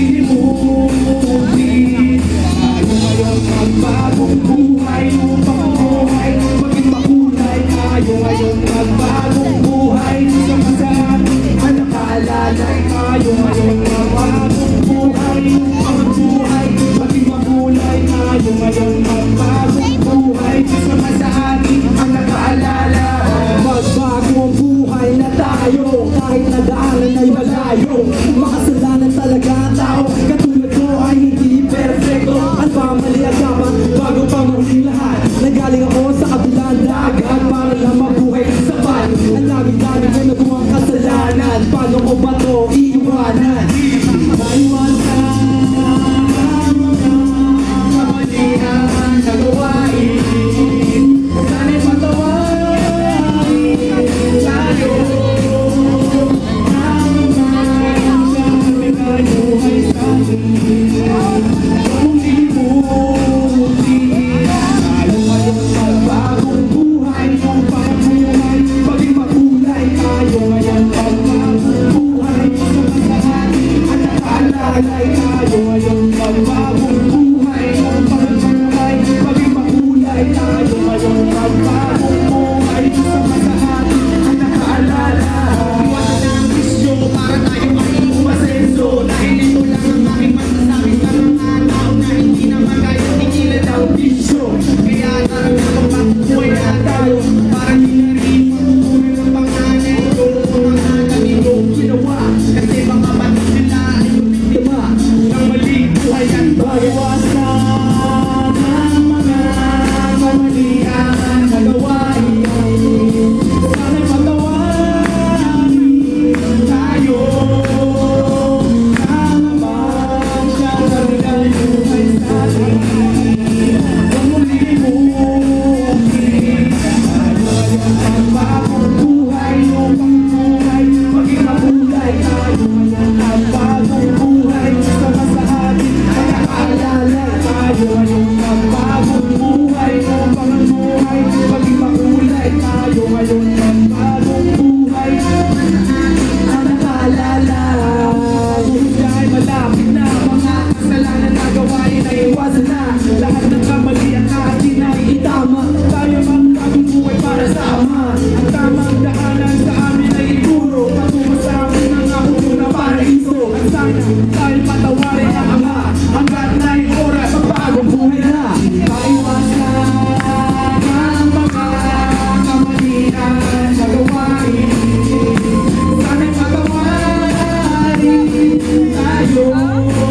lilimutin. Tayo ngayon magbagong buhay upang buhay maging makulay. Tayo ngayon magbagong buhay sa masarap ang nakaalalay. Tayo ngayon magbagong buhay upang buhay maging makulay. Tayo ngayon magbagong buhay sa masarap ang nakaalala. Magbagong buhay na tayo kahit nagdaanan ay malayo. Makasalanan talaga ang tao katulad ko ay hindi perfecto. At pamali at tama bago pa maging lahat. Nagaling ako sa kabilang dagat para lang mabuhay sapat. Ang dami-dami ko nagawang kasalanan. Paano ko ba to iiwanan? Maiwan ka kamalian sa gawain. Sana'y patawarin tayo. Buhay sa atin, huwag lilimutin. Tayo ngayon magbagong buhay upang buhay maging makulay. Tayo ngayon magbagong buhay sa masarap at nakaalalay. Tayo ngayon magbagong buhay upang buhay maging makulay. Tayo ngayon magbagong buhay sa masarap at nakaalala. Iwasan ang bisyo para tayo maging umasenso. Dahil ito lang ang aking masasabi sa mga tao na hindi na magaya tigilan ang bisyo. Kaya talagang mabuhay na tayo para di na rin makukunan ng pangalan ko. Mga kanino ginawa kasi mga batang nila ay biktima ng maling buhay at bayawasan ang mga kamalian na gawain. Sana'y patawarin tayo. Lahat ng kamali at atin ay itama. Tayo magbagong buhay para sa Ama. Ang tamang daanan sa amin ay ituro patungo sa amin ang ako na paraiso. At sana tayo patawarin ang Ama hanggat na yung oras magbagong buhay na. Maiwasan ang mga kamalian na gawain. Sana'y patawarin tayo.